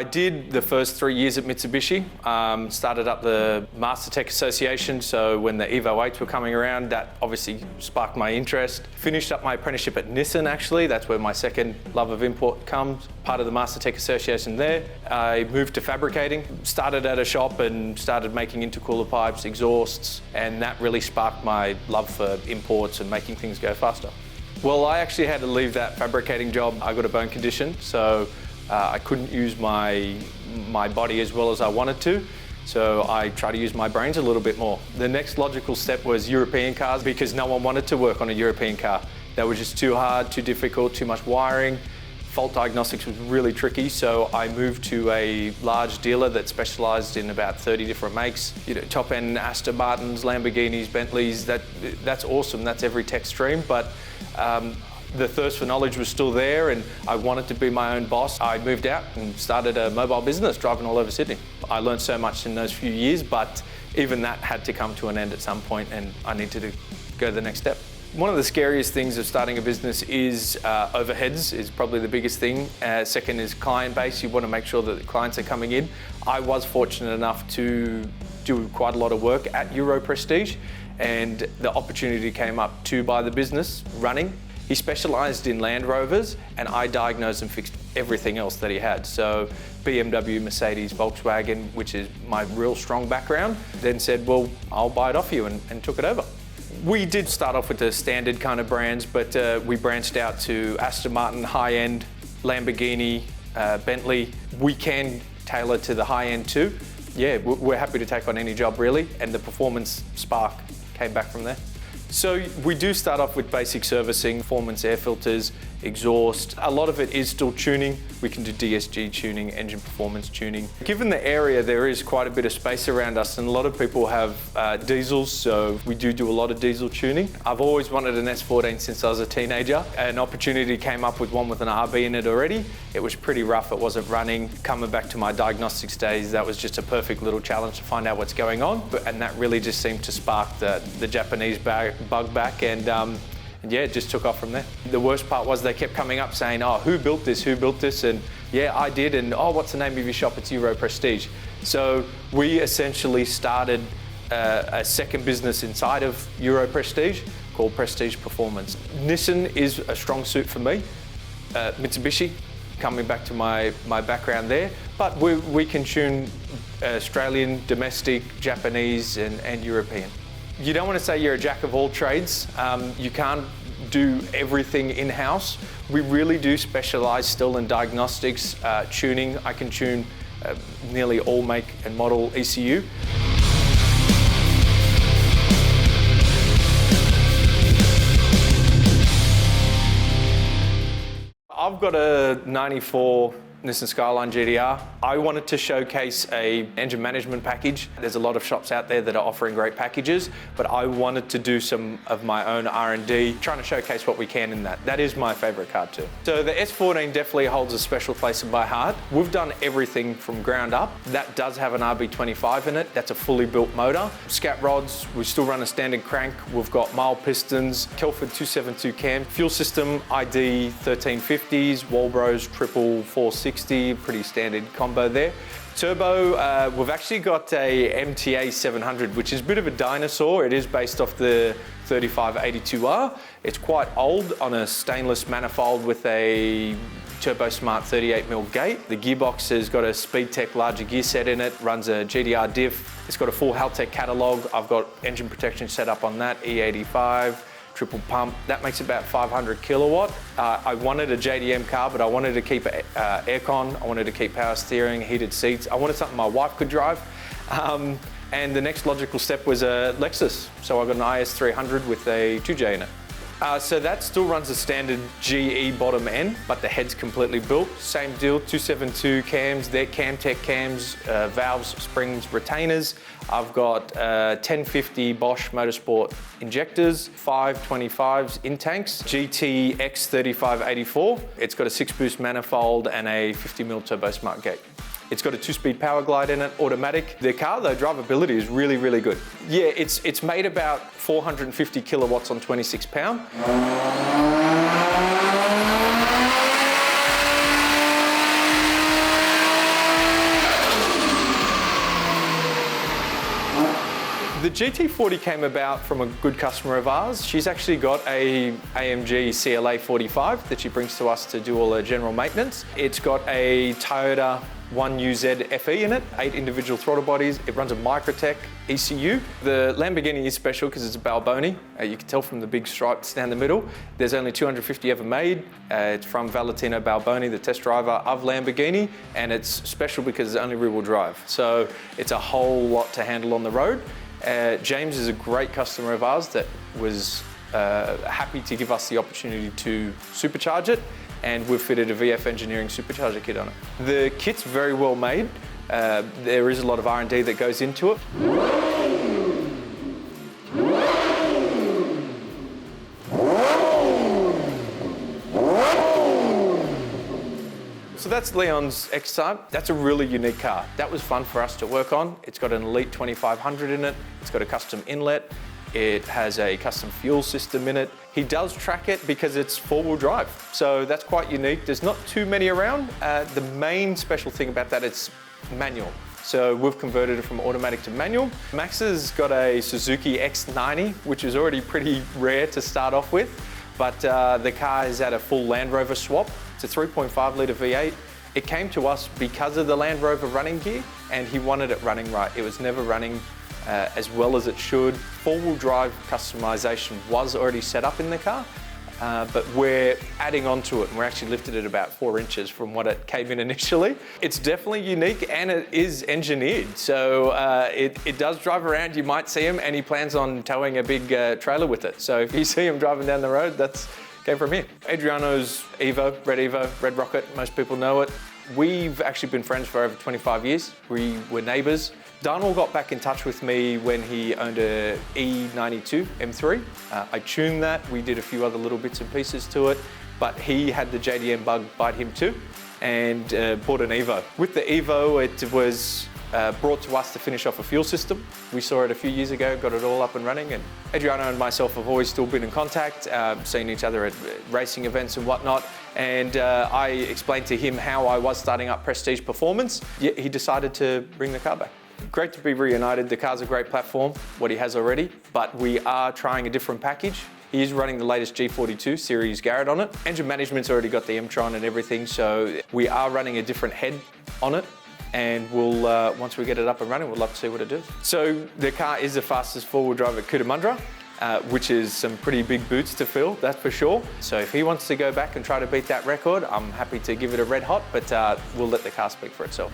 I did the first 3 years at Mitsubishi, started up the Mastertech Association, so when the Evo 8s were coming around, that obviously sparked my interest. Finished up my apprenticeship at Nissan actually, that's where my second love of import comes, part of the Mastertech Association there. I moved to fabricating, started at a shop and started making intercooler pipes, exhausts, and that really sparked my love for imports and making things go faster. Well, I actually had to leave that fabricating job. I got a bone condition, so I couldn't use my body as well as I wanted to. So I tried to use my brains a little bit more. The next logical step was European cars because no one wanted to work on a European car. They were just too hard, too difficult, too much wiring. Fault diagnostics was really tricky, so I moved to a large dealer that specialised in about 30 different makes. You know, top-end Aston Martins, Lamborghinis, Bentleys. That's awesome. That's every tech stream. But the thirst for knowledge was still there, and I wanted to be my own boss. I moved out and started a mobile business, driving all over Sydney. I learned so much in those few years, but even that had to come to an end at some point, and I needed to go the next step. One of the scariest things of starting a business is overheads is probably the biggest thing. Second is client base. You want to make sure that the clients are coming in. I was fortunate enough to do quite a lot of work at Euro Prestige, and the opportunity came up to buy the business running. He specialised in Land Rovers, and I diagnosed and fixed everything else that he had. So BMW, Mercedes, Volkswagen, which is my real strong background, then said, well, I'll buy it off you, and took it over. We did start off with the standard kind of brands, but we branched out to Aston Martin, high-end, Lamborghini, Bentley. We can tailor to the high-end too. Yeah, we're happy to take on any job really, and the performance spark came back from there. So we do start off with basic servicing, performance air filters, exhaust. A lot of it is still tuning. We can do DSG tuning, engine performance tuning. Given the area, there is quite a bit of space around us, and a lot of people have diesels, so we do a lot of diesel tuning. I've always wanted an S14 since I was a teenager. An opportunity came up with one with an RB in it already. It was pretty rough, it wasn't running. Coming back to my diagnostics days, that was just a perfect little challenge to find out what's going on. And that really just seemed to spark the Japanese bug back, and yeah, it just took off from there. The worst part was they kept coming up saying, oh, who built this? And yeah, I did, and oh, what's the name of your shop? It's Euro Prestige. So we essentially started a second business inside of Euro Prestige called Prestige Performance. Nissan is a strong suit for me. Mitsubishi, coming back to my background there, but we can tune Australian, domestic, Japanese, and European. You don't want to say you're a jack of all trades. You can't do everything in-house. We really do specialise still in diagnostics, tuning. I can tune nearly all make and model ECU. I've got a 94 Nissan Skyline GTR. I wanted to showcase a engine management package. There's a lot of shops out there that are offering great packages, but I wanted to do some of my own R&D, trying to showcase what we can in that. That is my favourite car too. So the S14 definitely holds a special place in my heart. We've done everything from ground up. That does have an RB25 in it. That's a fully built motor. Scat rods, we still run a standard crank. We've got mild pistons, Kelford 272 cam, fuel system ID 1350s, Walbros triple 460, pretty standard combo there. Turbo, we've actually got a MTA 700, which is a bit of a dinosaur. It is based off the 3582R. It's quite old on a stainless manifold with a Turbo Smart 38mm gate. The gearbox has got a Speedtech larger gear set in it, runs a GDR diff. It's got a full Haltech catalogue. I've got engine protection set up on that, E85. Triple pump. That makes about 500 kilowatt. I wanted a JDM car, but I wanted to keep aircon. I wanted to keep power steering, heated seats. I wanted something my wife could drive. And the next logical step was a Lexus. So I got an IS 300 with a 2J in it. So that still runs a standard GE bottom end, but the head's completely built. Same deal, 272 cams, they're Camtech cams, valves, springs, retainers. I've got 1050 Bosch Motorsport injectors, 525s in tanks, GTX 3584. It's got a 6-boost manifold and a 50mm Turbo Smart gate. It's got a 2-speed power glide in it, automatic. The car, though, drivability is really, really good. Yeah, it's made about 450 kilowatts on 26 pound. The GT40 came about from a good customer of ours. She's actually got a AMG CLA 45 that she brings to us to do all her general maintenance. It's got a Toyota 1UZ FE in it, 8 individual throttle bodies. It runs a Microtech ECU. The Lamborghini is special because it's a Balboni. You can tell from the big stripes down the middle. There's only 250 ever made. It's from Valentino Balboni, the test driver of Lamborghini, and it's special because it's only rear-wheel drive. So it's a whole lot to handle on the road. James is a great customer of ours that was happy to give us the opportunity to supercharge it, and we've fitted a VF Engineering supercharger kit on it. The kit's very well made. There is a lot of R&D that goes into it. So that's Leon's X-Type. That's a really unique car. That was fun for us to work on. It's got an Elite 2500 in it. It's got a custom inlet. It has a custom fuel system in it. He does track it because it's 4-wheel drive. So that's quite unique. There's not too many around. The main special thing about that, it's manual. So we've converted it from automatic to manual. Max has got a Suzuki X90, which is already pretty rare to start off with. But the car is at a full Land Rover swap. It's a 3.5 litre V8. It came to us because of the Land Rover running gear, and he wanted it running right. It was never running as well as it should. 4-wheel drive customization was already set up in the car, but we're adding on to it, and we're actually lifted it about 4 inches from what it came in initially. It's definitely unique, and it is engineered. So it does drive around. You might see him, and he plans on towing a big trailer with it. So if you see him driving down the road, that's came from here. Adriano's Evo, Red Rocket, most people know it. We've actually been friends for over 25 years. We were neighbours. Darnell got back in touch with me when he owned a E92 M3. I tuned that. We did a few other little bits and pieces to it, but he had the JDM bug bite him too, and bought an Evo. With the Evo, it was brought to us to finish off a fuel system. We saw it a few years ago, got it all up and running, and Adriano and myself have always still been in contact, seen each other at racing events and whatnot, and I explained to him how I was starting up Prestige Performance. He decided to bring the car back. Great to be reunited. The car's a great platform, what he has already, but we are trying a different package. He is running the latest G42 Series Garrett on it. Engine management's already got the M-Tron and everything, so we are running a different head on it, and we'll, once we get it up and running, we'll love to see what it does. So the car is the fastest 4-wheel drive at Cootamundra, which is some pretty big boots to fill, that's for sure. So if he wants to go back and try to beat that record, I'm happy to give it a red hot, but we'll let the car speak for itself.